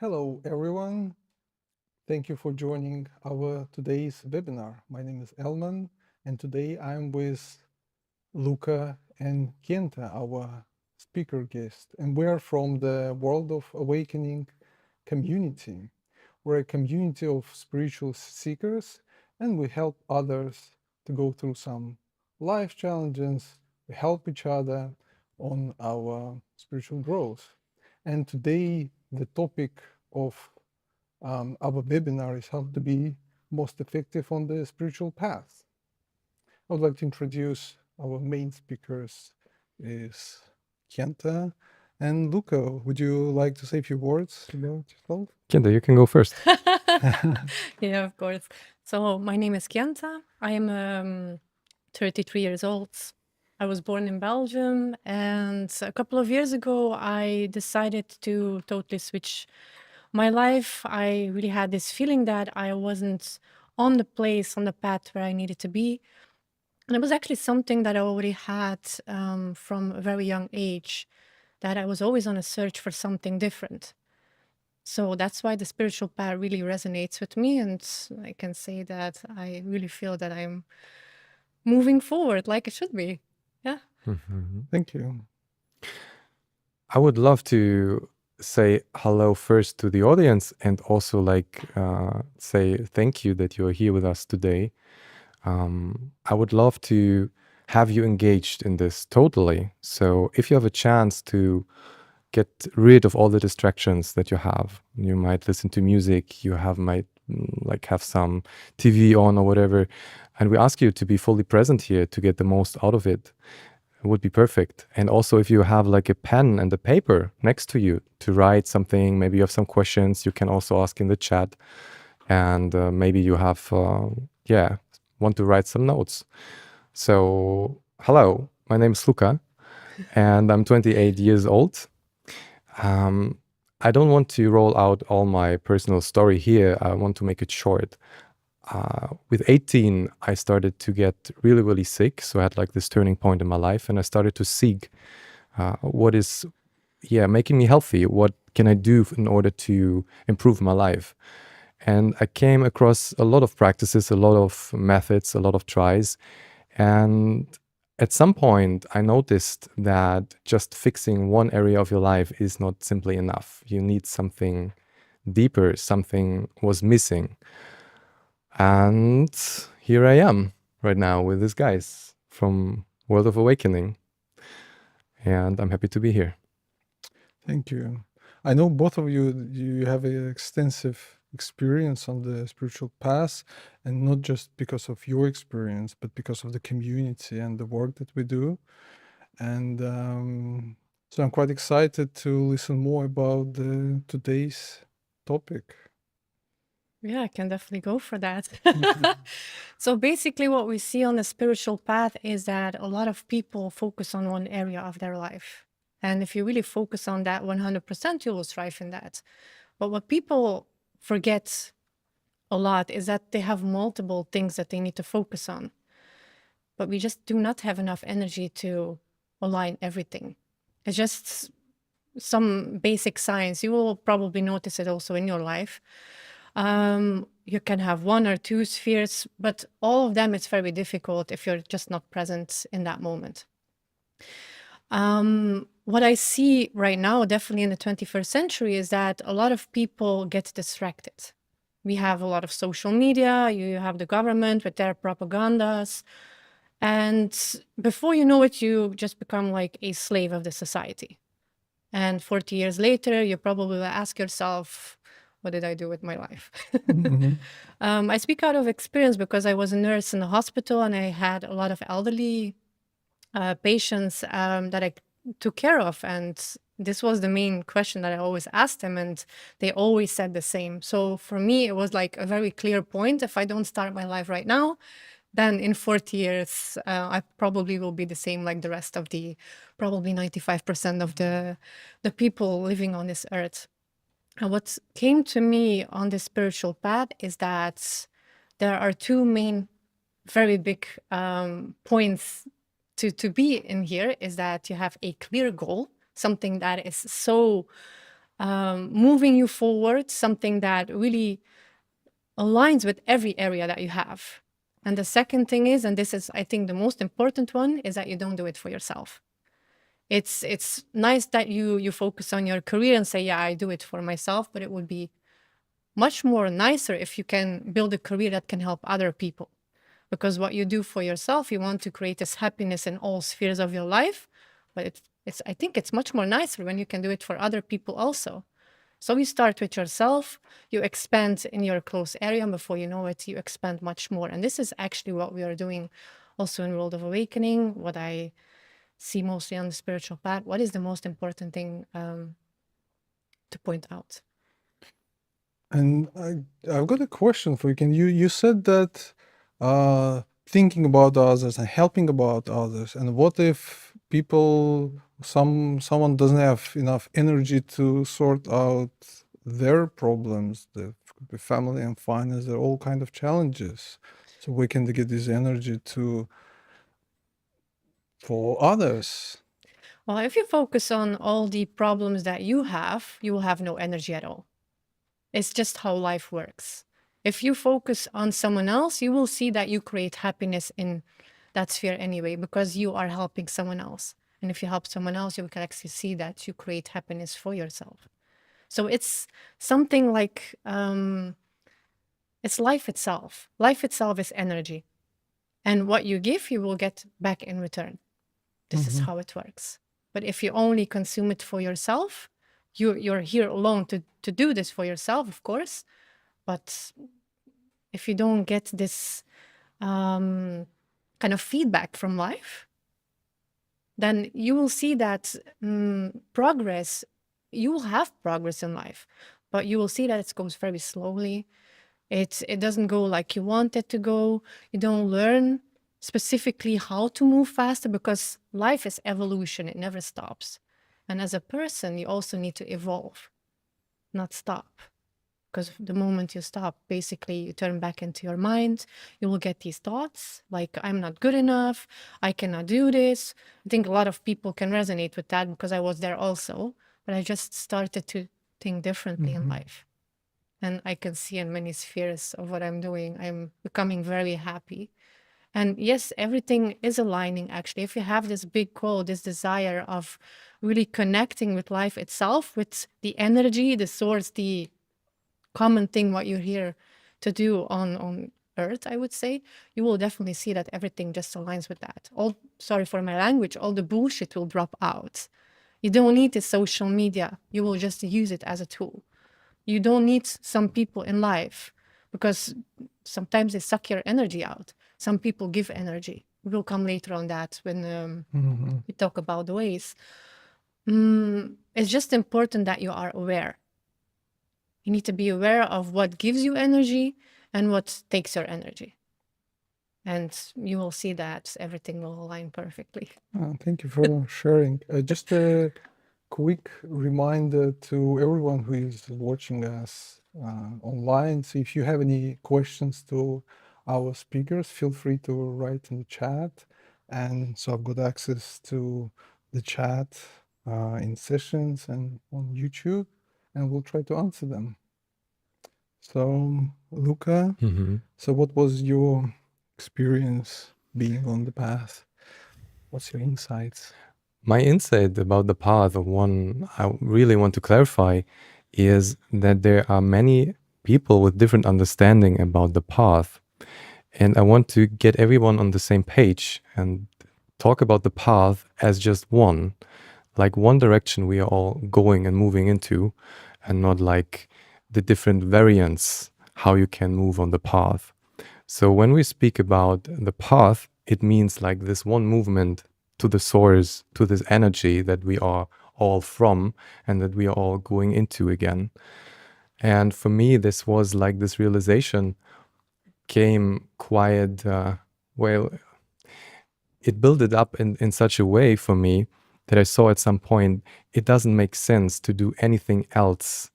Hello, everyone. Thank you for joining our today's webinar. My name is Elman, and today I'm with Luca and Kenta, our speaker guest, and we're from the World of Awakening community. We're a community of spiritual seekers, and we help others to go through some life challenges. We help each other on our spiritual growth. And today, the topic of our webinar is how to be most effective on the spiritual path. I would like to introduce our main speakers is Kenta and Luca. Would you like to say a few words about yourself? Kenda, you can go first. Yeah, of course. So my name is Kianta. I am 33 years old. I was born in Belgium, and a couple of years ago, I decided to totally switch my life. I really had this feeling that I wasn't on the path where I needed to be. And it was actually something that I already had from a very young age, that I was always on a search for something different. So that's why the spiritual path really resonates with me. And I can say that I really feel that I'm moving forward like it should be. Yeah. Thank you. I would love to say hello first to the audience and also say thank you that you're here with us today. I would love to have you engaged in this totally. So if you have a chance to get rid of all the distractions that you might listen to music, might have some TV on or whatever, and we ask you to be fully present here to get the most out of it. Would be perfect. And also if you have like a pen and a paper next to you to write something, maybe you have some questions, you can also ask in the chat. And maybe you have, want to write some notes. So, hello, my name is Luca and I'm 28 years old. I don't want to roll out all my personal story here. I want to make it short. With 18, I started to get really, really sick. So I had like this turning point in my life and I started to seek what is, making me healthy. What can I do in order to improve my life? And I came across a lot of practices, a lot of methods, a lot of tries. And at some point, I noticed that just fixing one area of your life is not simply enough. You need something deeper, something was missing. And here I am right now with these guys from World of Awakening. And I'm happy to be here. Thank you. I know both of you have an extensive experience on the spiritual path, and not just because of your experience, but because of the community and the work that we do. And so I'm quite excited to listen more about today's topic. Yeah, I can definitely go for that. So basically, what we see on the spiritual path is that a lot of people focus on one area of their life. And if you really focus on that 100%, you will thrive in that. But what people forget a lot is that they have multiple things that they need to focus on. But we just do not have enough energy to align everything. It's just some basic science. You will probably notice it also in your life. You can have one or two spheres, but all of them, it's very difficult if you're just not present in that moment. What I see right now, definitely in the 21st century, is that a lot of people get distracted. We have a lot of social media, you have the government with their propagandas, and before you know it, you just become like a slave of the society. And 40 years later, you probably will ask yourself, what did I do with my life? I speak out of experience because I was a nurse in the hospital and I had a lot of elderly patients that I took care of. And this was the main question that I always asked them. And they always said the same. So for me, it was like a very clear point. If I don't start my life right now, then in 40 years, I probably will be the same like the rest of the, probably 95% of the people living on this earth. And what came to me on this spiritual path is that there are two main, very big points to be in here, is that you have a clear goal, something that is so moving you forward, something that really aligns with every area that you have. And the second thing is, and this is, I think, the most important one, is that you don't do it for yourself. It's nice that you focus on your career and say, yeah, I do it for myself, but it would be much more nicer if you can build a career that can help other people. Because what you do for yourself, you want to create this happiness in all spheres of your life. But I think it's much more nicer when you can do it for other people also. So you start with yourself, you expand in your close area, and before you know it, you expand much more. And this is actually what we are doing also in World of Awakening, what I see mostly on the spiritual path. What is the most important thing to point out? And I've got a question for you. You said that thinking about others and helping about others, and what if someone doesn't have enough energy to sort out their problems, the family and finance, they're all kind of challenges. So we can get this energy for others. Well, if you focus on all the problems that you will have no energy at all. It's just how life works. If you focus on someone else, you will see that you create happiness in that sphere anyway, because you are helping someone else. And if you help someone else, you can actually see that you create happiness for yourself. So it's something like, it's life itself. Life itself is energy. And what you give, you will get back in return. This is how it works. But if you only consume it for yourself, you're here alone to do this for yourself, of course. But if you don't get this kind of feedback from life, then you will see that progress, you will have progress in life, but you will see that it goes very slowly. It doesn't go like you want it to go. You don't learn specifically how to move faster, because life is evolution. It never stops. And as a person, you also need to evolve, not stop. Because the moment you stop, basically you turn back into your mind, you will get these thoughts like, I'm not good enough, I cannot do this. I think a lot of people can resonate with that, because I was there also, but I just started to think differently in life. And I can see in many spheres of what I'm doing, I'm becoming very happy. And yes, everything is aligning, actually. If you have this big goal, this desire of really connecting with life itself, with the energy, the source, the common thing, what you're here to do on Earth, I would say, you will definitely see that everything just aligns with that. Sorry for my language, all the bullshit will drop out. You don't need the social media. You will just use it as a tool. You don't need some people in life, because sometimes they suck your energy out. Some people give energy. We'll come later on that when we talk about the ways. It's just important that you are aware. You need to be aware of what gives you energy and what takes your energy. And you will see that everything will align perfectly. Thank you for sharing. Just a quick reminder to everyone who is watching us online. So if you have any questions to our speakers, feel free to write in the chat. And so I've got access to the chat in sessions and on YouTube, and we'll try to answer them. So, Luca, so what was your experience being on the path? What's your insights? My insight about the path, one I really want to clarify, is that there are many people with different understanding about the path. And I want to get everyone on the same page and talk about the path as just one, like one direction we are all going and moving into, and not like the different variants, how you can move on the path. So when we speak about the path, it means like this one movement to the source, to this energy that we are all from and that we are all going into again. And for me, this was like this realization came quite, well, it built it up in such a way for me that I saw at some point, it doesn't make sense to do anything else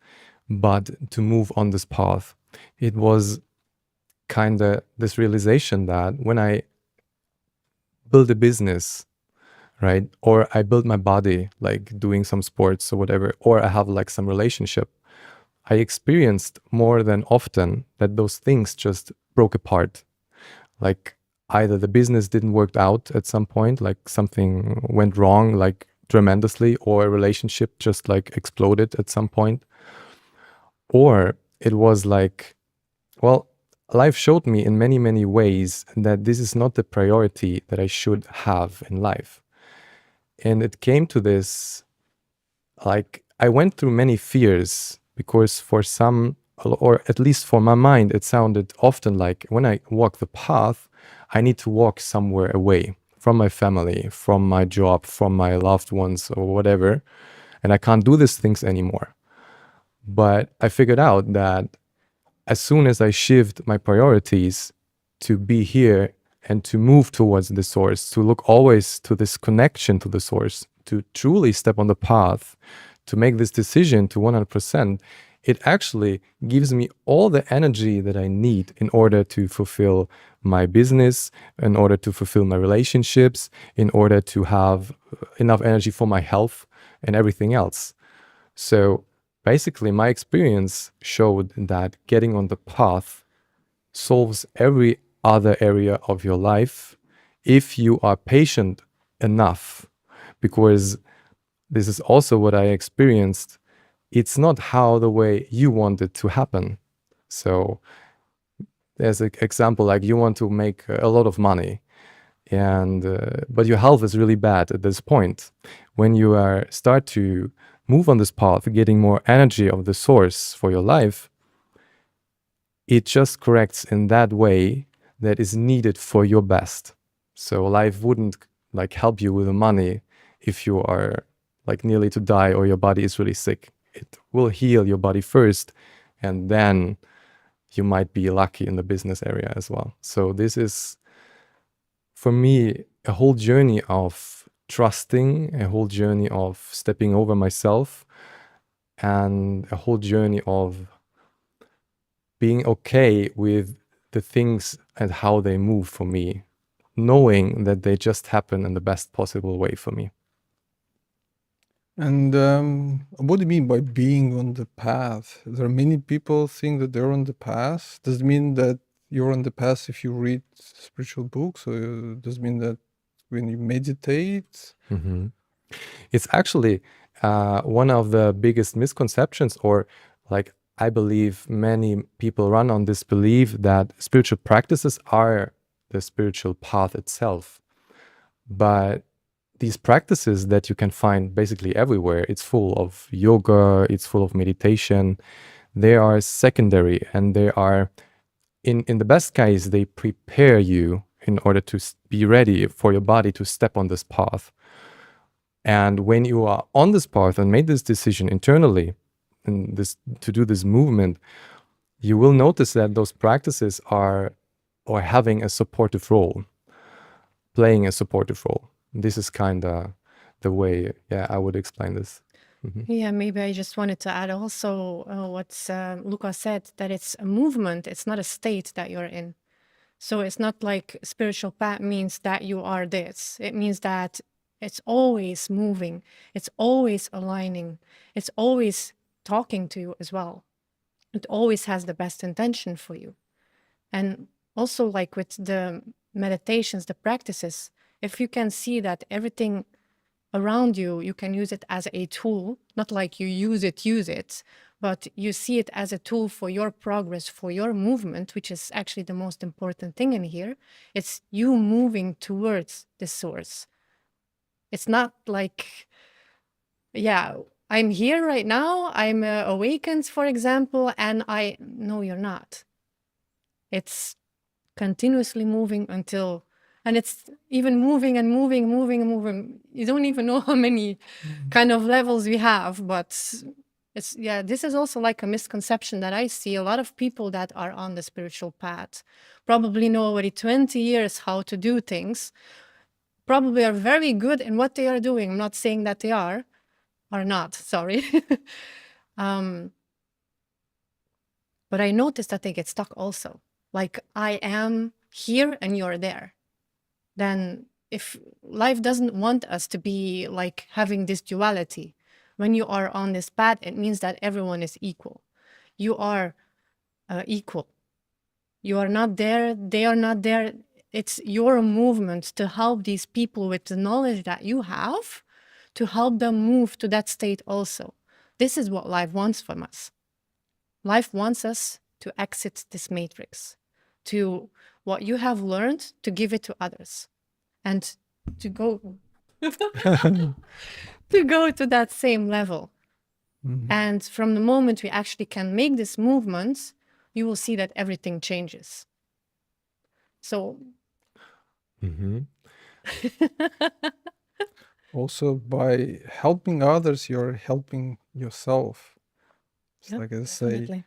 but to move on this path. It was kind of this realization that when I build a business, right? Or I build my body, like doing some sports or whatever, or I have like some relationship. I experienced more than often that those things just broke apart. Like either the business didn't work out at some point, like something went wrong, like tremendously, or a relationship just like exploded at some point. Or it was like, well, life showed me in many, many ways that this is not the priority that I should have in life. And it came to this, like, I went through many fears because for some, or at least for my mind, it sounded often like when I walk the path, I need to walk somewhere away from my family, from my job, from my loved ones, or whatever. And I can't do these things anymore. But I figured out that as soon as I shift my priorities to be here and to move towards the source, to look always to this connection to the source, to truly step on the path, to make this decision to 100%, it actually gives me all the energy that I need in order to fulfill my business, in order to fulfill my relationships, in order to have enough energy for my health and everything else. So basically, my experience showed that getting on the path solves every other area of your life if you are patient enough. Because this is also what I experienced. It's not how the way you want it to happen. So there's an example like you want to make a lot of money, and but your health is really bad at this point. When you start to move on this path, getting more energy of the source for your life, it just corrects in that way that is needed for your best. So life wouldn't like help you with the money if you are like nearly to die or your body is really sick. It will heal your body first, and then you might be lucky in the business area as well. So this is, for me, a whole journey of trusting, a whole journey of stepping over myself, and a whole journey of being okay with the things and how they move for me, knowing that they just happen in the best possible way for me. And what do you mean by being on the path? There are many people think that they're on the path. Does it mean that you're on the path if you read spiritual books, or does it mean that when you meditate? It's actually one of the biggest misconceptions, or like I believe many people run on this belief that spiritual practices are the spiritual path itself. But these practices that you can find basically everywhere, it's full of yoga, it's full of meditation, they are secondary, and they are, in the best case, they prepare you in order to be ready for your body to step on this path. And when you are on this path and made this decision internally and to do this movement, you will notice that those practices are or having a supportive role, playing a supportive role. This is kind of the way, I would explain this. Yeah, maybe I just wanted to add also what Luca said, that it's a movement, it's not a state that you're in. So it's not like spiritual path means that you are this. It means that it's always moving, it's always aligning, it's always talking to you as well. It always has the best intention for you. And also, like with the meditations, the practices, if you can see that everything around you, you can use it as a tool, not like you use it, but you see it as a tool for your progress, for your movement, which is actually the most important thing in here. It's you moving towards the source. It's not like, I'm here right now, I'm awakened, for example, and no, you're not. It's continuously moving until, and it's even moving and moving, moving and moving. You don't even know how many kind of levels we have, but this is also like a misconception that I see. A lot of people that are on the spiritual path probably know already 20 years how to do things, probably are very good in what they are doing. I'm not saying that they are not, sorry. But I noticed that they get stuck also. Like, I am here and you're there. Then if life doesn't want us to be like having this duality. When you are on this path, it means that everyone is equal. You are equal. You are not there, they are not there. It's your movement to help these people with the knowledge that you have, to help them move to that state also. This is what life wants from us. Life wants us to exit this matrix, to what you have learned, to give it to others, and to go to go to that same level. And from the moment we actually can make this movement, you will see that everything changes. So Also, by helping others, you're helping yourself. It's yeah, like I say, definitely.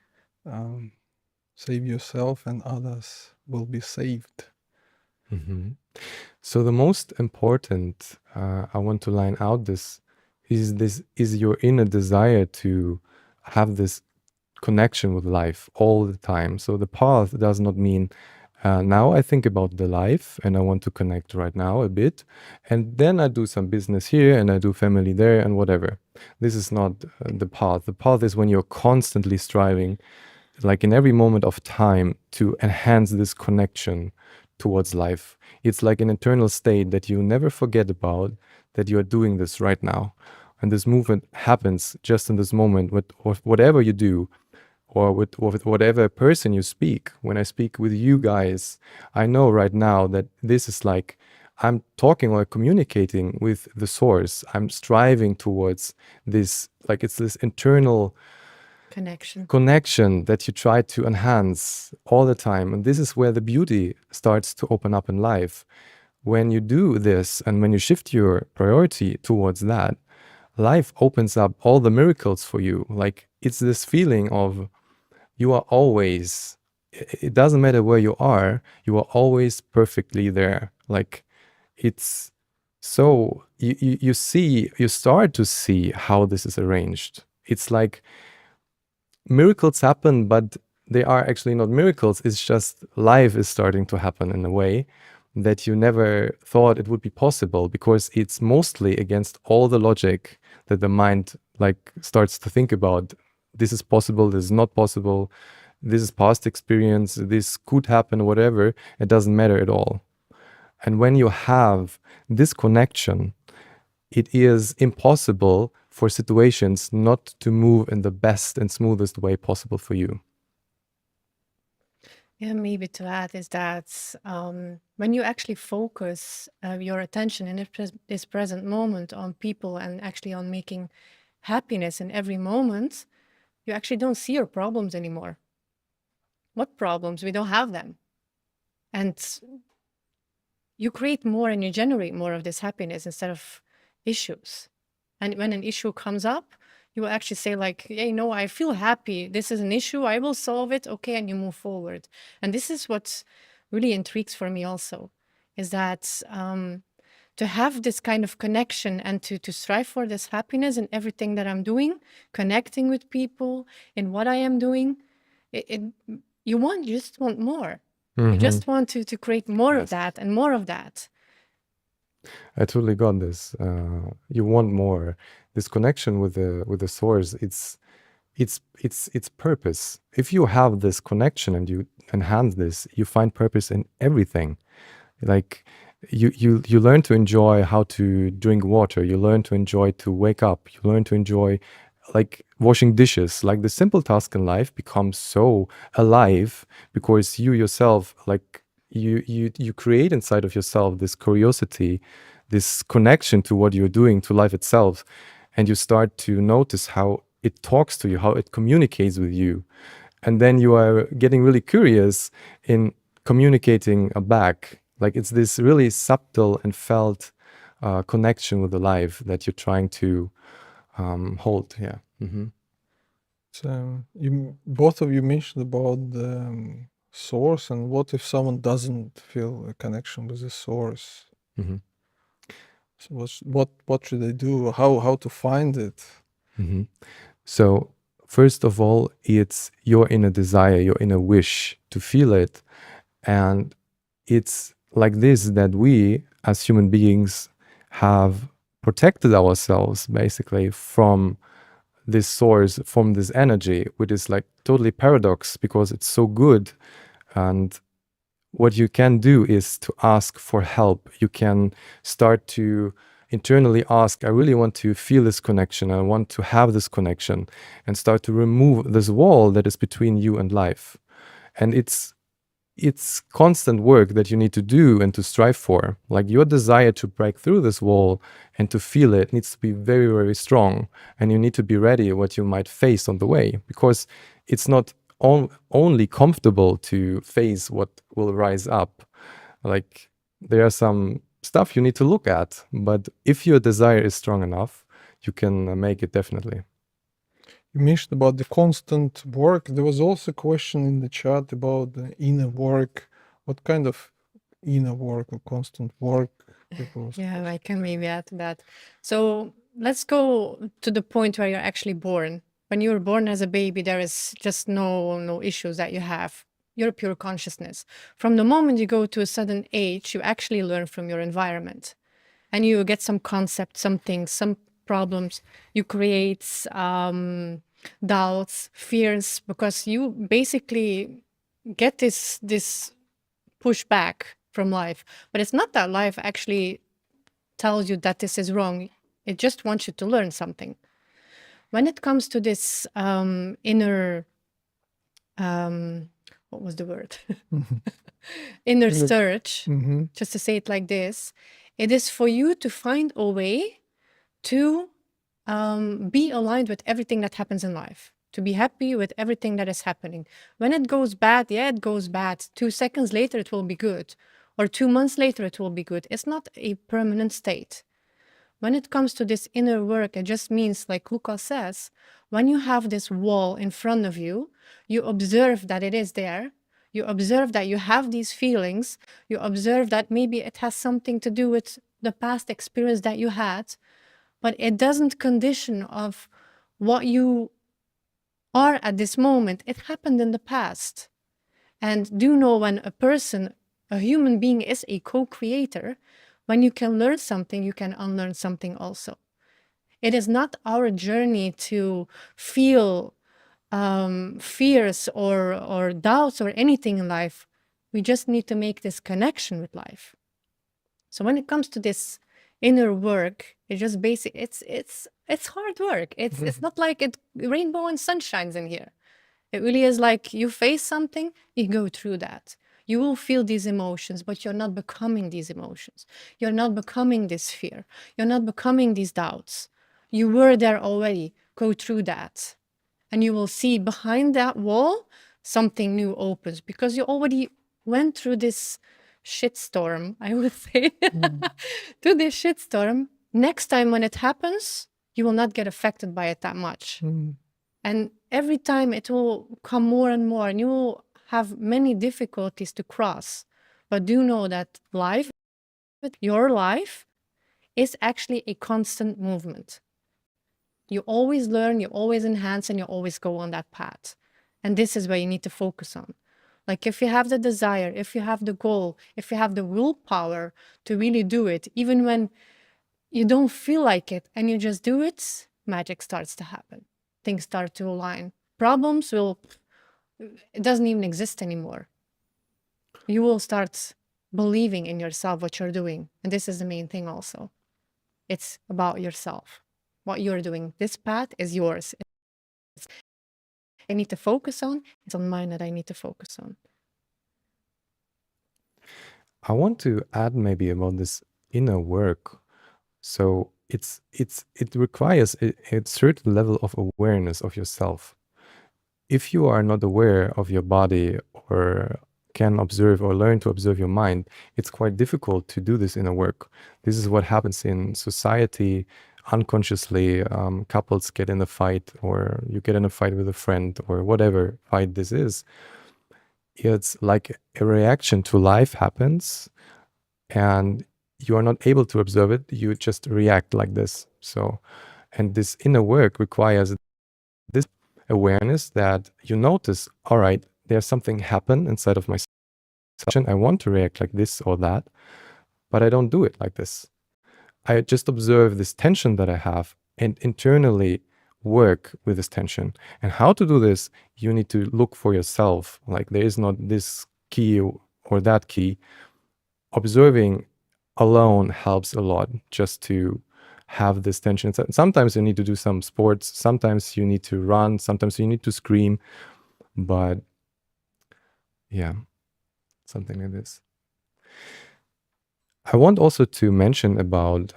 save yourself and others will be saved. So the most important, I want to line out this is your inner desire to have this connection with life all the time. So the path does not mean now I think about the life and I want to connect right now a bit, and then I do some business here and I do family there and whatever. This is not the path. The path is when you're constantly striving, like in every moment of time, to enhance this connection towards life. It's like an internal state that you never forget about, that you are doing this right now. And this movement happens just in this moment with whatever you do, or with whatever person you speak. When I speak with you guys, I know right now that this is like I'm talking or communicating with the source. I'm striving towards this, like it's this internal connection that you try to enhance all the time. And this is where the beauty starts to open up in life. When you do this and when you shift your priority towards that, life opens up all the miracles for you. Like it's this feeling of you are always, it doesn't matter where you are always perfectly there. Like it's so you start to see how this is arranged. It's like miracles happen, but they are actually not miracles. It's just life is starting to happen in a way that you never thought it would be possible, because it's mostly against all the logic that the mind like starts to think about. This is possible, this is not possible, this is past experience, this could happen, whatever. It doesn't matter at all. And when you have this connection, it is impossible for situations not to move in the best and smoothest way possible for you. Yeah, maybe to add is that when you actually focus your attention in this present moment on people and actually on making happiness in every moment, you actually don't see your problems anymore. What problems? We don't have them. And you create more and you generate more of this happiness instead of issues. And when an issue comes up, you will actually say like, hey, no, I feel happy. This is an issue. I will solve it. Okay. And you move forward. And this is what really intrigues for me also, is that to have this kind of connection and to strive for this happiness in everything that I'm doing, connecting with people in what I am doing, you just want more. You just want to create more of that and more of that. I totally got this. You want more. This connection with the source, it's purpose. If you have this connection and you enhance this, you find purpose in everything. Like you learn to enjoy how to drink water. You learn to enjoy to wake up. You learn to enjoy like washing dishes. Like the simple task in life becomes so alive because you yourself, like you create inside of yourself this curiosity, this connection to what you're doing, to life itself, and you start to notice how it talks to you, how it communicates with you, and then you are getting really curious in communicating back. Like it's this really subtle and felt connection with the life that you're trying to hold. Yeah. So both of you mentioned about the source, and what if someone doesn't feel a connection with the source? So what should they do? How to find it? So first of all, it's your inner desire, your inner wish to feel it, and it's like this that we as human beings have protected ourselves basically from this source, from this energy, which is like totally paradox because it's so good. And what you can do is to ask for help. You can start to internally ask, I really want to feel this connection. I want to have this connection, and start to remove this wall that is between you and life. And it's constant work that you need to do and to strive for. Like your desire to break through this wall and to feel it needs to be very, very strong. And you need to be ready what you might face on the way, because it's not only comfortable to face what will rise up. Like there are some stuff you need to look at, but if your desire is strong enough, you can make it definitely. You mentioned about the constant work. There was also a question in the chat about the inner work. What kind of inner work or constant work people was Yeah, I can maybe add to that. So let's go to the point where you're actually born. When you're born as a baby, there is just no issues that you have. You're pure consciousness. From the moment you go to a certain age, you actually learn from your environment, and you get some concepts, some things, some problems. You create doubts, fears, because you basically get this pushback from life. But it's not that life actually tells you that this is wrong. It just wants you to learn something. When it comes to this inner, what was the word? Inner Inner- search, Mhm. just to say it like this, it is for you to find a way to be aligned with everything that happens in life, to be happy with everything that is happening. When it goes bad, yeah, it goes bad. 2 seconds later, it will be good. Or 2 months later, it will be good. It's not a permanent state. When it comes to this inner work, it just means, like Luca says, when you have this wall in front of you, you observe that it is there. You observe that you have these feelings. You observe that maybe it has something to do with the past experience that you had, but it doesn't condition of what you are at this moment. It happened in the past. And do know when a person, a human being, is a co-creator, when you can learn something, you can unlearn something also. It is not our journey to feel fears or doubts or anything in life. We just need to make this connection with life. So when it comes to this inner work, it's just basic. It's hard work. It's not like it rainbow and sunshines in here. It really is like you face something, you go through that. You will feel these emotions, but you're not becoming these emotions. You're not becoming this fear. You're not becoming these doubts. You were there already. Go through that. And you will see behind that wall, something new opens, because you already went through this shitstorm, I would say. To this shitstorm. Next time when it happens, you will not get affected by it that much. Mm. And every time it will come more and more, and you will have many difficulties to cross. But do know that life, your life, is actually a constant movement. You always learn, you always enhance, and you always go on that path. And this is where you need to focus on. Like if you have the desire, if you have the goal, if you have the willpower to really do it, even when you don't feel like it and you just do it, magic starts to happen. Things start to align. Problems will, it doesn't even exist anymore. You will start believing in yourself, what you're doing. And this is the main thing also. It's about yourself, what you're doing. This path is yours. I need to focus on. It's on mine that I need to focus on. I want to add maybe about this inner work. So it requires a certain level of awareness of yourself. If you are not aware of your body or can observe or learn to observe your mind, it's quite difficult to do this inner work. This is what happens in society unconsciously. Couples get in a fight, or you get in a fight with a friend, or whatever fight this is. It's like a reaction to life happens, and you are not able to observe it. You just react like this. So, and this inner work requires this awareness that you notice, all right, there's something happen inside of myself. I want to react like this or that, but I don't do it like this. I just observe this tension that I have and internally work with this tension. And how to do this, you need to look for yourself. Like there is not this key or that key. Observing alone helps a lot just to have this tension. Sometimes you need to do some sports, sometimes you need to run, sometimes you need to scream, but yeah, something like this. I want also to mention about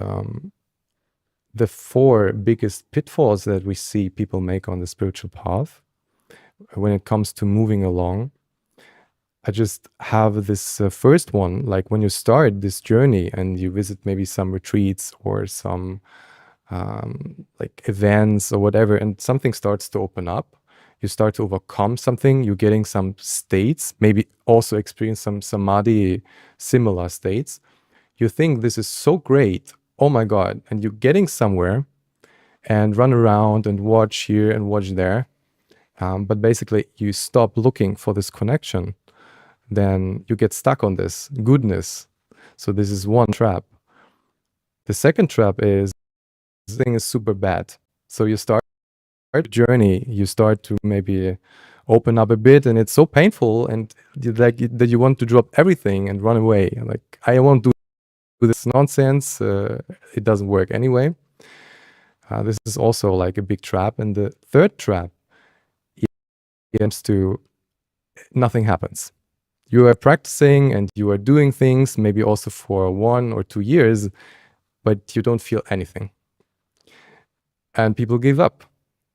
the 4 biggest pitfalls that we see people make on the spiritual path when it comes to moving along. I just have this first one, like when you start this journey and you visit maybe some retreats or some like events or whatever, and something starts to open up, you start to overcome something, you're getting some states, maybe also experience some samadhi similar states. You think this is so great, oh my God, and you're getting somewhere and run around and watch here and watch there. But basically you stop looking for this connection, then you get stuck on this goodness. So this is one trap. The second trap is this thing is super bad. So you start a journey, you start to maybe open up a bit, and it's so painful, and that you want to drop everything and run away. Like, I won't do this nonsense. It doesn't work anyway. This is also like a big trap. And the third trap is to nothing happens. You are practicing and you are doing things, maybe also for 1 or 2 years, but you don't feel anything. And people give up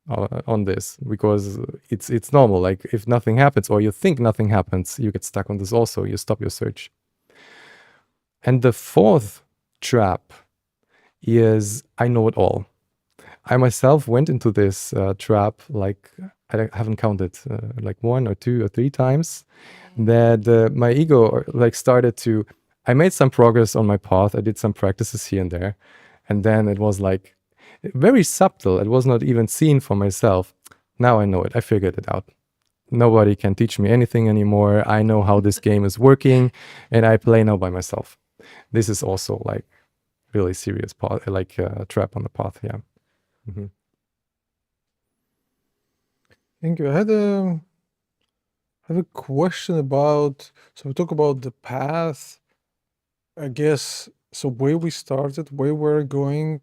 on this because it's normal. Like if nothing happens or you think nothing happens, you get stuck on this also. You stop your search. And the fourth trap is I know it all. I myself went into this trap, like I haven't counted, like 1 or 2 or 3 times, that my ego like started to, I made some progress on my path. I did some practices here and there. And then it was like very subtle. It was not even seen for myself. Now I know it. I figured it out. Nobody can teach me anything anymore. I know how this game is working and I play now by myself. This is also like really serious path, like a trap on the path. Yeah. Mm-hmm. Thank you. I have a question about, so we talk about the path, I guess, so where we started, where we're going,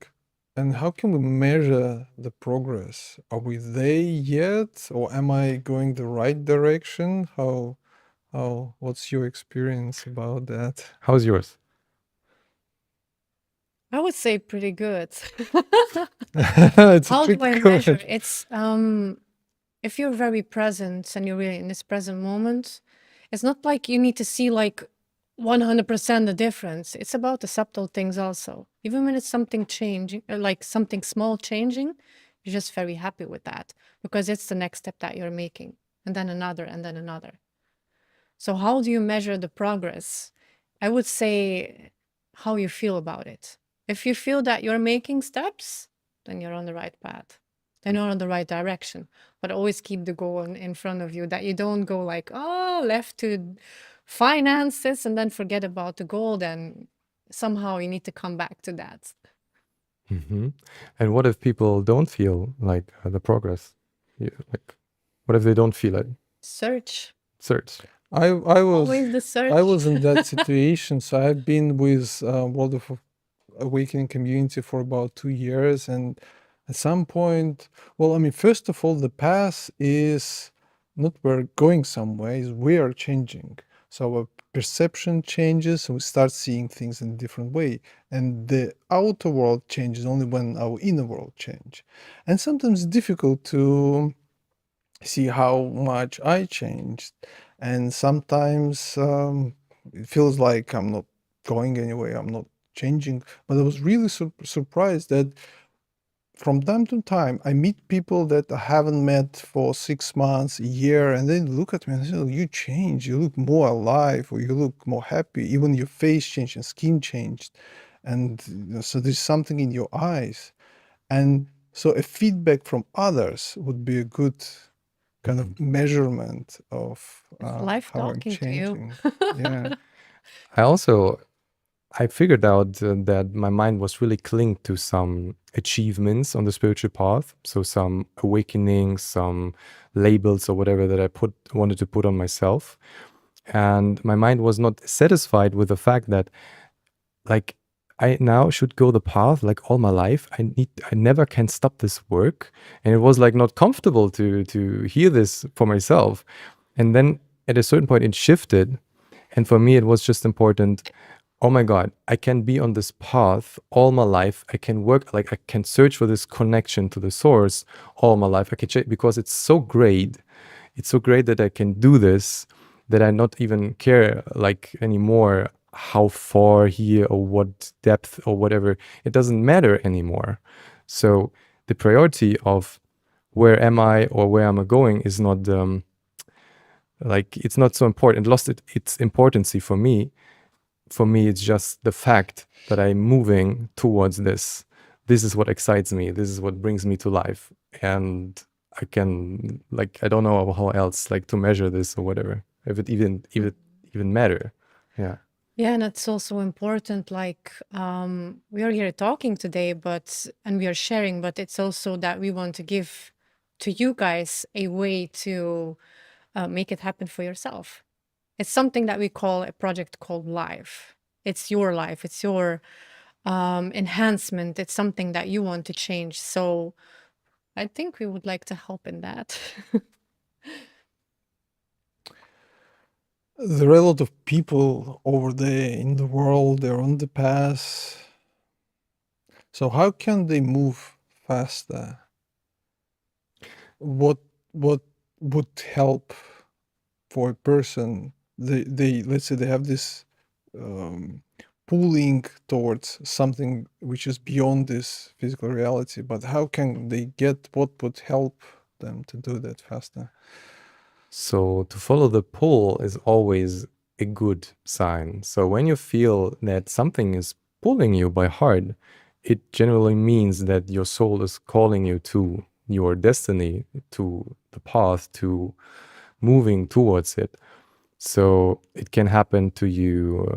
and how can we measure the progress? Are we there yet, or am I going the right direction? What's your experience about that? How's yours? I would say pretty good. It's How do pretty I measure? good. It's if you're very present and you're really in this present moment, it's not like you need to see like 100% the difference. It's about the subtle things also. Even when it's something changing, like something small changing, you're just very happy with that because it's the next step that you're making, and then another, and then another. So how do you measure the progress? I would say how you feel about it. If you feel that you're making steps, then you're on the right path. Then you're on the right direction. But always keep the goal in front of you, that you don't go like, oh, left to finances and then forget about the goal. Then somehow you need to come back to that. Mm-hmm. And what if people don't feel like the progress? Like, what if they don't feel it? Search. Search. I Always the search. was in that situation. So I've been with World of Awakening community for about 2 years, and at some point, well, I mean, first of all, the path is not we're going somewhere, is we are changing. So our perception changes and we start seeing things in a different way. And the outer world changes only when our inner world change. And sometimes it's difficult to see how much I changed. And sometimes it feels like I'm not going anywhere, I'm not changing. But I was really surprised that from time to time, I meet people that I haven't met for 6 months, a year, and they look at me and say, "Oh, you changed, you look more alive, or you look more happy, even your face changed and skin changed. And so there's something in your eyes." And so a feedback from others would be a good kind of measurement of It's life how I'm talking to you. changing. Yeah. I figured out that my mind was really linked to some achievements on the spiritual path. So some awakening, some labels or whatever that I wanted to put on myself. And my mind was not satisfied with the fact that, like, I now should go the path like all my life. I never can stop this work. And it was like not comfortable to hear this for myself. And then at a certain point it shifted. And for me, it was just important. Oh my God, I can be on this path all my life. I can work, like I can search for this connection to the source all my life. I can check because it's so great. It's so great that I can do this, that I not even care like anymore how far here or what depth or whatever. It doesn't matter anymore. So the priority of where am I or where am I going is not like it's not so important. It lost its importancy for me. For me, it's just the fact that I'm moving towards this. This is what excites me. This is what brings me to life. And I can, like, I don't know how else, like, to measure this or whatever, if it even matter. Yeah. Yeah, and it's also important, like, we are here talking today, and we are sharing, but it's also that we want to give to you guys a way to make it happen for yourself. It's something that we call a project called life. It's your life. It's your enhancement. It's something that you want to change. So I think we would like to help in that. There are a lot of people over there in the world, they're on the path. So how can they move faster? What would help for a person? They let's say they have this pulling towards something which is beyond this physical reality, but how can they get what would help them to do that faster? So to follow the pull is always a good sign. So when you feel that something is pulling you by heart, it generally means that your soul is calling you to your destiny, to the path, to moving towards it. So it can happen to you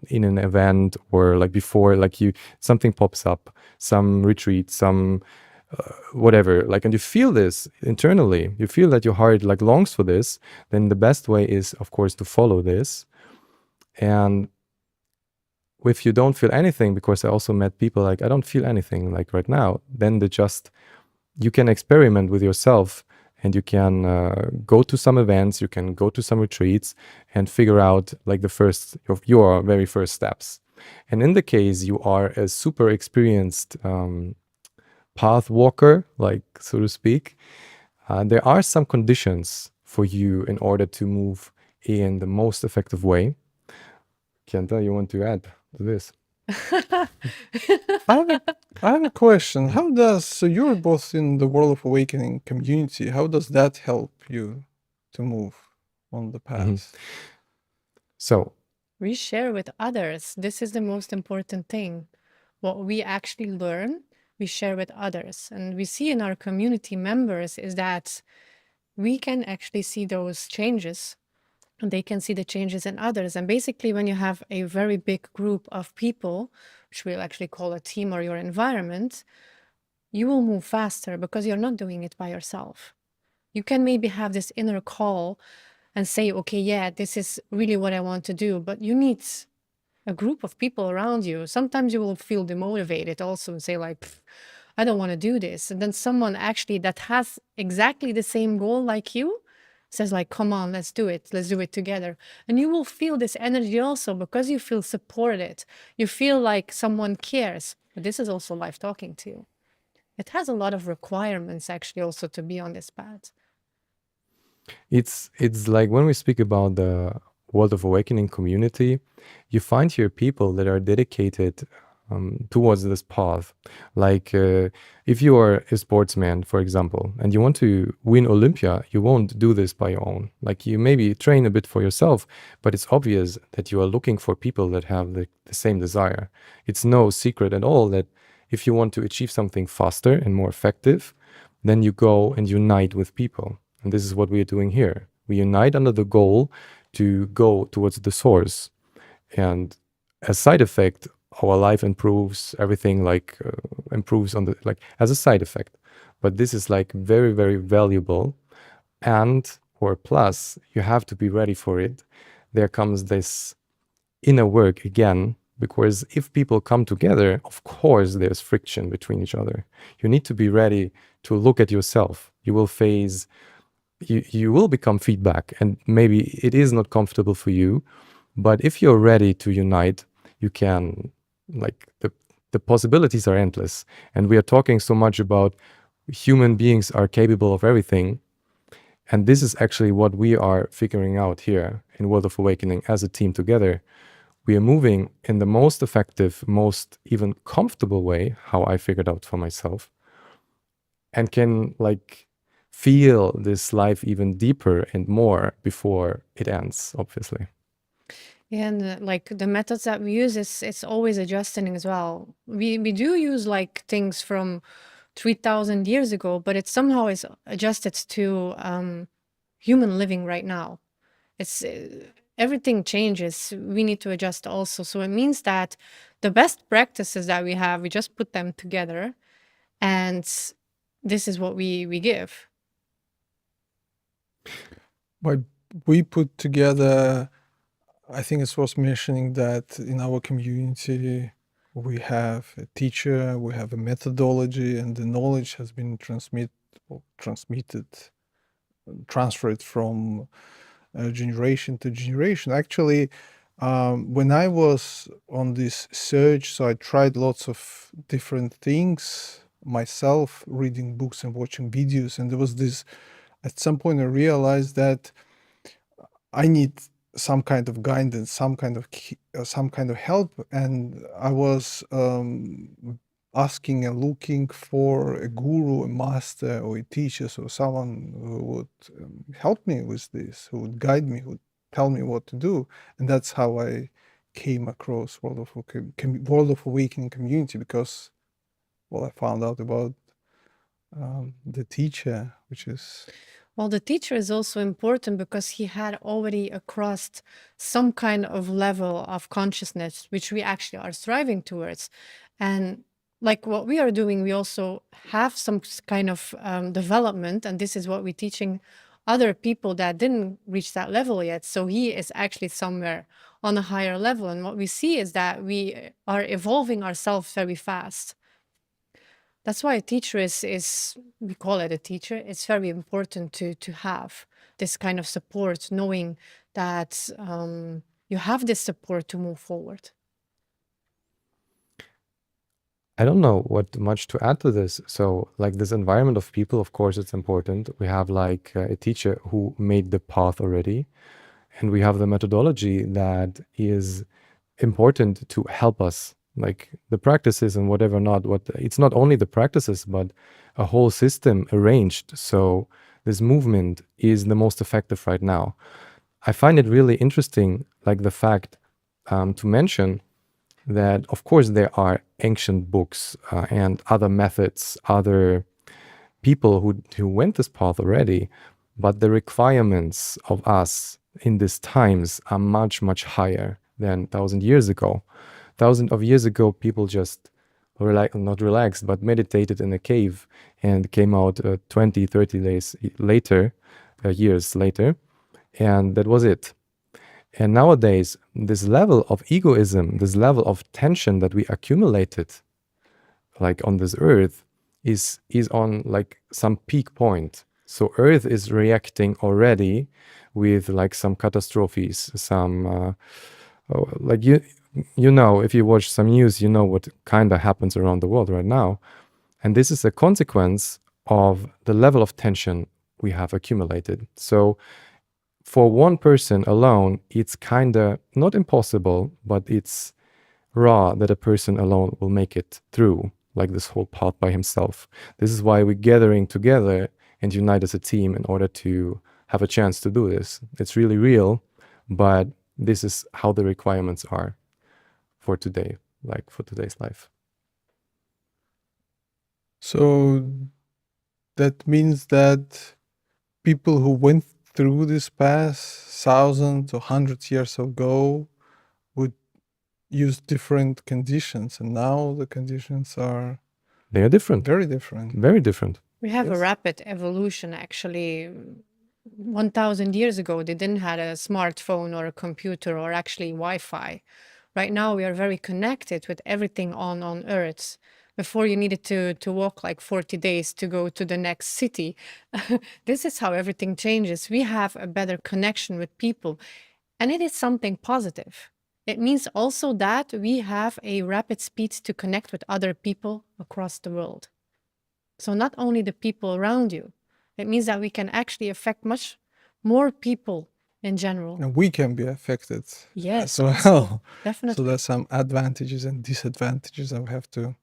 in an event or like before, like something pops up, some retreat, some whatever, like, and you feel this internally, you feel that your heart like longs for this, then the best way is, of course, to follow this. And if you don't feel anything, because I also met people like, I don't feel anything like right now, then you can experiment with yourself and you can go to some events, you can go to some retreats and figure out like your very first steps. And in the case you are a super experienced path walker, like, so to speak, there are some conditions for you in order to move in the most effective way. Kenta, you want to add to this? I have a question. So you're both in the World of Awakening community. How does that help you to move on the path? So We share with others. This is the most important thing. What we actually learn, we share with others. And we see in our community members is that we can actually see those changes and they can see the changes in others. And basically, when you have a very big group of people, which we'll actually call a team or your environment, you will move faster because you're not doing it by yourself. You can maybe have this inner call and say, okay, yeah, this is really what I want to do, but you need a group of people around you. Sometimes you will feel demotivated also and say like, I don't want to do this. And then someone actually that has exactly the same goal like you says like, come on, let's do it. Let's do it together. And you will feel this energy also because you feel supported. You feel like someone cares. But this is also life talking to you. It has a lot of requirements actually also to be on this path. it's like when we speak about the World of Awakening community, you find here people that are dedicated towards this path. Like if you are a sportsman, for example, and you want to win Olympia, you won't do this by your own. Like you maybe train a bit for yourself, but it's obvious that you are looking for people that have the same desire. It's no secret at all that if you want to achieve something faster and more effective, then you go and unite with people. And this is what we are doing here. We unite under the goal to go towards the source. And as side effect, our life improves, everything like improves on the, like as a side effect. But this is like very, very valuable. And, or plus, you have to be ready for it. There comes this inner work again, because if people come together, of course, there's friction between each other. You need to be ready to look at yourself. You will face, you will become feedback, and maybe it is not comfortable for you, but if you're ready to unite, you can, like, the possibilities are endless. And we are talking so much about human beings are capable of everything. And this is actually what we are figuring out here in World of Awakening as a team together. We are moving in the most effective, most even comfortable way, how I figured out for myself, and can like feel this life even deeper and more before it ends, obviously. And like the methods that we use is it's always adjusting as well. We do use like things from 3,000 years ago, but it somehow is adjusted to human living right now. It's everything changes. We need to adjust also. So it means that the best practices that we have, we just put them together, and this is what we give. But we put together, I think it's worth mentioning that in our community, we have a teacher, we have a methodology, and the knowledge has been transferred from generation to generation. Actually, when I was on this search, so I tried lots of different things myself, reading books and watching videos, and there was this, at some point I realized that I need some kind of guidance, some kind of help, and I was asking and looking for a guru, a master, or a teacher, so someone who would help me with this, who would guide me, who would tell me what to do, and that's how I came across World of Awakening community, because, well, I found out about the teacher, which is. Well, the teacher is also important because he had already crossed some kind of level of consciousness, which we actually are striving towards. And like what we are doing, we also have some kind of development, and this is what we're teaching other people that didn't reach that level yet. So he is actually somewhere on a higher level. And what we see is that we are evolving ourselves very fast. That's why a teacher is we call it a teacher. It's very important to have this kind of support, knowing that you have this support to move forward. I don't know what much to add to this. So, like this environment of people, of course, it's important. We have like a teacher who made the path already, and we have the methodology that is important to help us, like the practices and whatever not. What it's not only the practices, but a whole system arranged. So this movement is the most effective right now. I find it really interesting, like the fact to mention that, of course, there are ancient books and other methods, other people who went this path already, but the requirements of us in these times are much, much higher than 1,000 years ago. Thousands of years ago, people just not relaxed, but meditated in a cave and came out 20, 30 days later, years later, and that was it. And nowadays, this level of egoism, this level of tension that we accumulated, like on this earth, is on like some peak point. So Earth is reacting already with like some catastrophes, some like you know, if you watch some news, you know what kind of happens around the world right now. And this is a consequence of the level of tension we have accumulated. So for one person alone, it's kind of not impossible, but it's raw that a person alone will make it through like this whole path by himself. This is why we're gathering together and unite as a team in order to have a chance to do this. It's really real, but this is how the requirements are for today, like for today's life. So that means that people who went through this path thousands or hundreds years ago would use different conditions, and now the conditions are They are different, very different. very different. We have a Yes. rapid evolution, actually. 1,000 years ago, they didn't have a smartphone or a computer or actually Wi-Fi. Right now, we are very connected with everything on Earth. Before you needed to walk like 40 days to go to the next city. This is how everything changes. We have a better connection with people, and it is something positive. It means also that we have a rapid speed to connect with other people across the world. So not only the people around you, it means that we can actually affect much more people in general. And we can be affected Yes, as well. also, So definitely. there's some advantages and disadvantages that we have to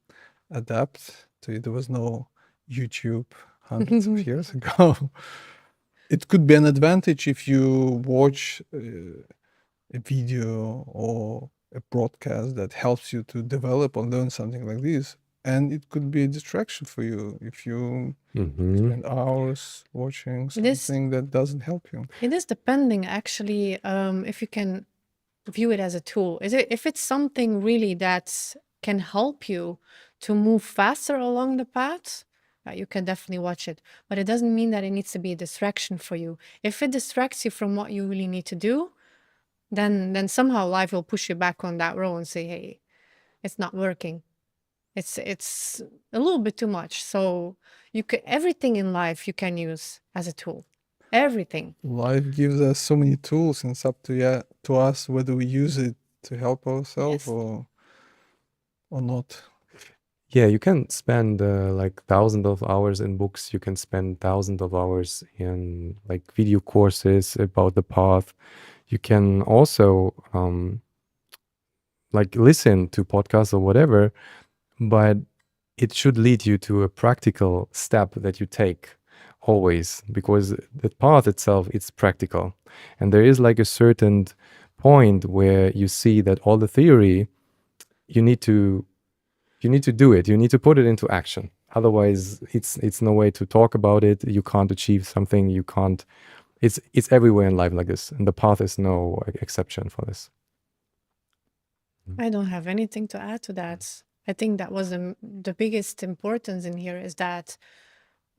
adapt to. There was no YouTube hundreds of years ago. It could be an advantage if you watch a video or a broadcast that helps you to develop or learn something like this. And it could be a distraction for you if you Mhm. spend hours watching It is- something that doesn't help you. It is depending, actually, if you can view it as a tool. If it's something really that can help you to move faster along the path, you can definitely watch it. But it doesn't mean that it needs to be a distraction for you. If it distracts you from what you really need to do, then somehow life will push you back on that road and say, hey, it's not working. It's a little bit too much. So everything in life you can use as a tool. Everything. Life gives us so many tools, and it's up to us whether we use it to help ourselves Yes. or not. Yeah, you can spend like thousands of hours in books. You can spend thousands of hours in like video courses about the path. You can also like listen to podcasts or whatever, but it should lead you to a practical step that you take always, because the path itself is practical. And there is like a certain point where you see that all the theory, you need to do it. You need to put it into action. Otherwise, it's no way to talk about it. You can't achieve something. You can't. It's everywhere in life like this, and the path is no exception for this. I don't have anything to add to that. I think that was the biggest importance in here is that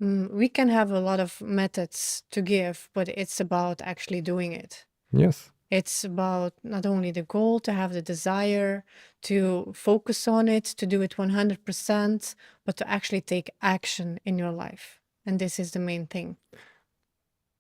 we can have a lot of methods to give, but it's about actually doing it. Yes. It's about not only the goal, to have the desire, to focus on it, to do it 100%, but to actually take action in your life. And this is the main thing.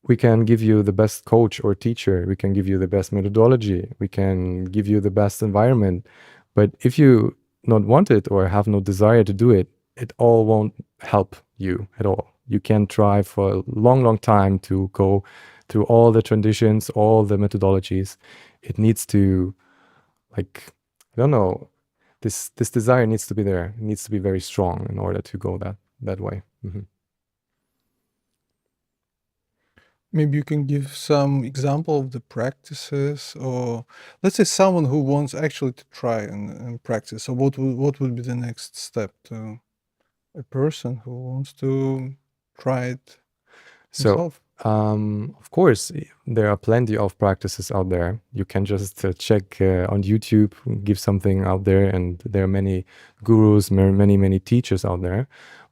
We can give you the best coach or teacher. We can give you the best methodology. We can give you the best environment. But if you not want it or have no desire to do it, it all won't help you at all. You can try for a long, long time to go through all the traditions, all the methodologies. It needs to, like, I don't know, this desire needs to be there. It needs to be very strong in order to go that way. Maybe you can give some example of the practices, or let's say someone who wants actually to try and practice. So what would be the next step to a person who wants to try it So, himself? of course, there are plenty of practices out there. You can just check on YouTube, give something out there, and there are many gurus, many teachers out there.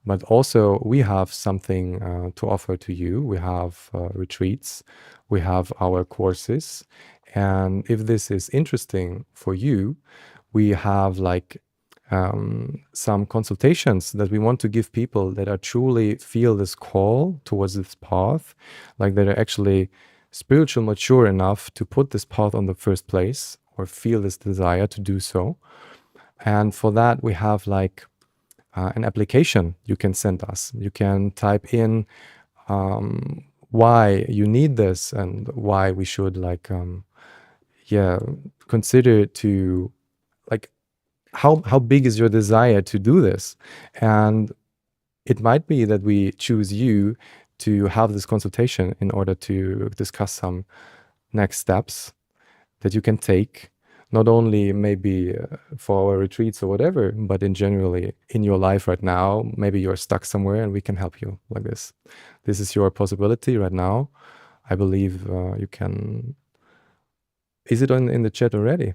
But also, we have something to offer to you. We have retreats, we have our courses, and if this is interesting for you, we have like some consultations that we want to give people that are truly feel this call towards this path, like that are actually spiritual mature enough to put this path on the first place or feel this desire to do so. And for that, we have like an application you can send us. You can type in why you need this and why we should like consider to like how big is your desire to do this. And it might be that we choose you to have this consultation in order to discuss some next steps that you can take, not only maybe for our retreats or whatever, but in generally in your life right now. Maybe you're stuck somewhere and we can help you like this. This is your possibility right now. I believe you can. Is it in the chat already?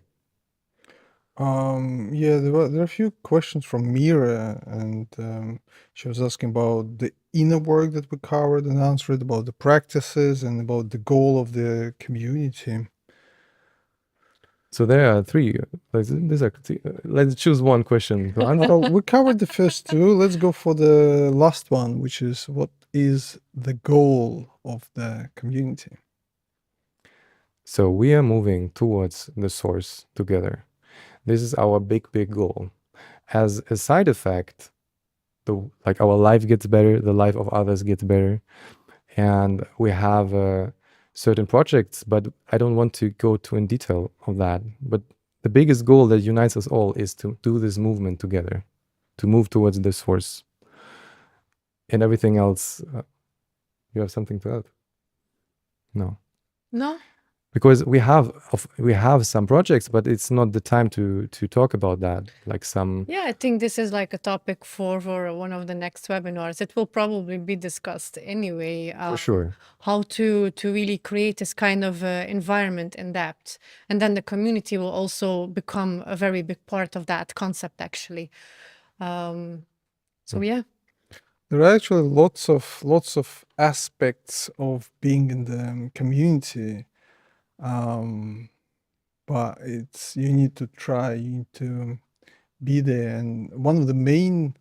Yeah, there are a few questions from Mira, and she was asking about the inner work that we covered and answered, about the practices and about the goal of the community. So there are three. Let's choose one question to answer. So we covered the first two. Let's go for the last one, which is what is the goal of the community? So we are moving towards the source together. This is our big goal. As a side effect, like our life gets better, the life of others gets better, and we have certain projects, but I don't want to go too in detail of that. But the biggest goal that unites us all is to do this movement together, to move towards the source. And everything else, you have something to add? No. No? Because we have some projects, but it's not the time to talk about that. Like some. Yeah, I think this is like a topic for one of the next webinars. It will probably be discussed anyway. For sure. How to really create this kind of environment in depth, and then the community will also become a very big part of that concept, actually. So yeah. There are actually lots of aspects of being in the community, but you need to try, you need to be there. And one of the main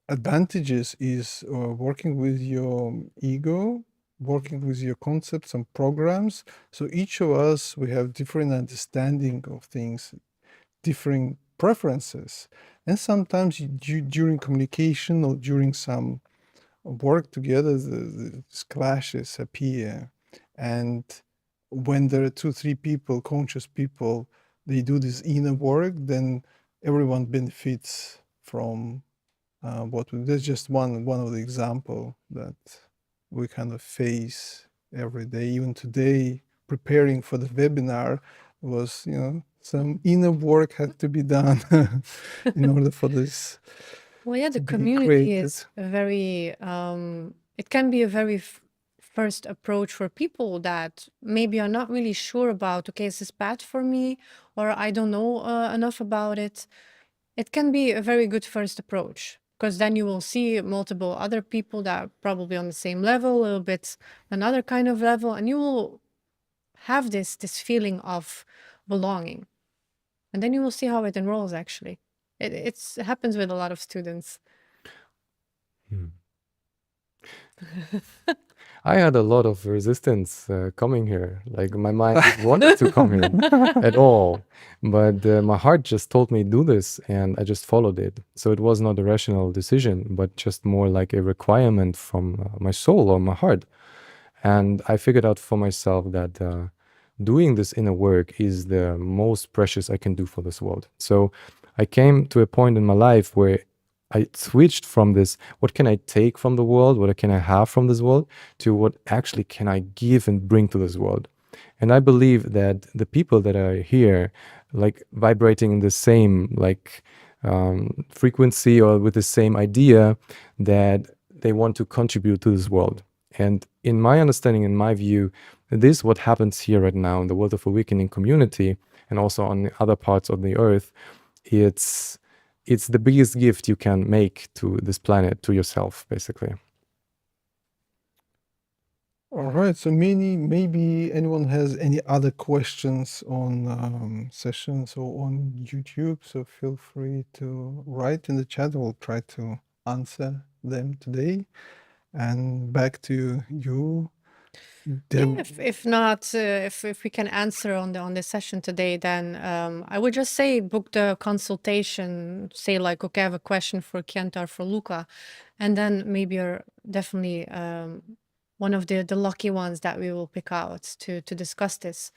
advantages is working with your ego, working with your concepts and programs. So each of us, we have different understanding of things, differing preferences, and sometimes during communication or during some work together, these clashes appear. And when there are 2-3 people, conscious people, they do this inner work, then everyone benefits from that's just one of the example that we kind of face every day. Even today, preparing for the webinar was, some inner work had to be done in order for this. Well, yeah, the to be community created. is a very, it can be a very first approach for people that maybe are not really sure about, okay, is this bad for me? Or I don't know enough about it. It can be a very good first approach, because then you will see multiple other people that are probably on the same level, a little bit another kind of level, and you will have this feeling of belonging. And then you will see how it enrolls, actually. It happens with a lot of students. I had a lot of resistance coming here. Like my mind didn't want to come here at all. But my heart just told me do this, and I just followed it. So it was not a rational decision, but just more like a requirement from my soul or my heart. And I figured out for myself that doing this inner work is the most precious I can do for this world. So I came to a point in my life where I switched from this, what can I take from the world, what can I have from this world, to what actually can I give and bring to this world. And I believe that the people that are here, like vibrating in the same frequency or with the same idea, that they want to contribute to this world. And in my understanding, in my view, this what happens here right now in the World of Awakening community and also on the other parts of the earth, it's the biggest gift you can make to this planet, to yourself, basically. All right. So maybe anyone has any other questions on sessions or on YouTube. So feel free to write in the chat. We'll try to answer them today. And back to you. Yeah, if not, if we can answer on the session today, then I would just say book the consultation. Say like, okay, I have a question for Kenta or for Luca, and then maybe you're definitely one of the lucky ones that we will pick out to discuss this.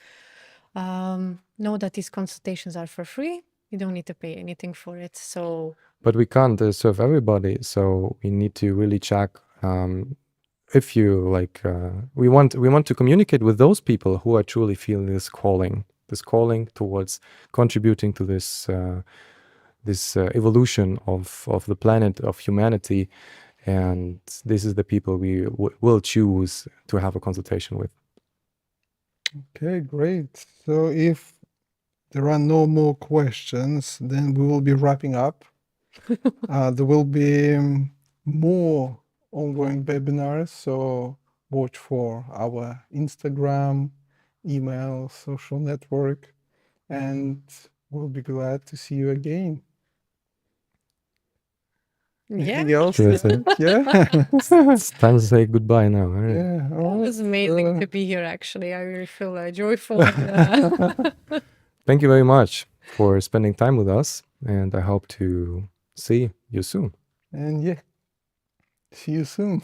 Know that these consultations are for free. You don't need to pay anything for it. So, but we can't serve everybody. So we need to really check. If you like, we want to communicate with those people who are truly feeling this calling this calling towards contributing to this evolution of the planet, of humanity, and this is the people we will choose to have a consultation with. Okay, great. So if there are no more questions, then we will be wrapping up. There will be more ongoing webinars, so watch for our Instagram, email, social network, and we'll be glad to see you again. Anything else? Should I say? Yeah. It's time to say goodbye now. All right. Yeah. It All was right. amazing to be here, actually. I really feel joyful. And, Thank you very much for spending time with us, and I hope to see you soon. And yeah, see you soon.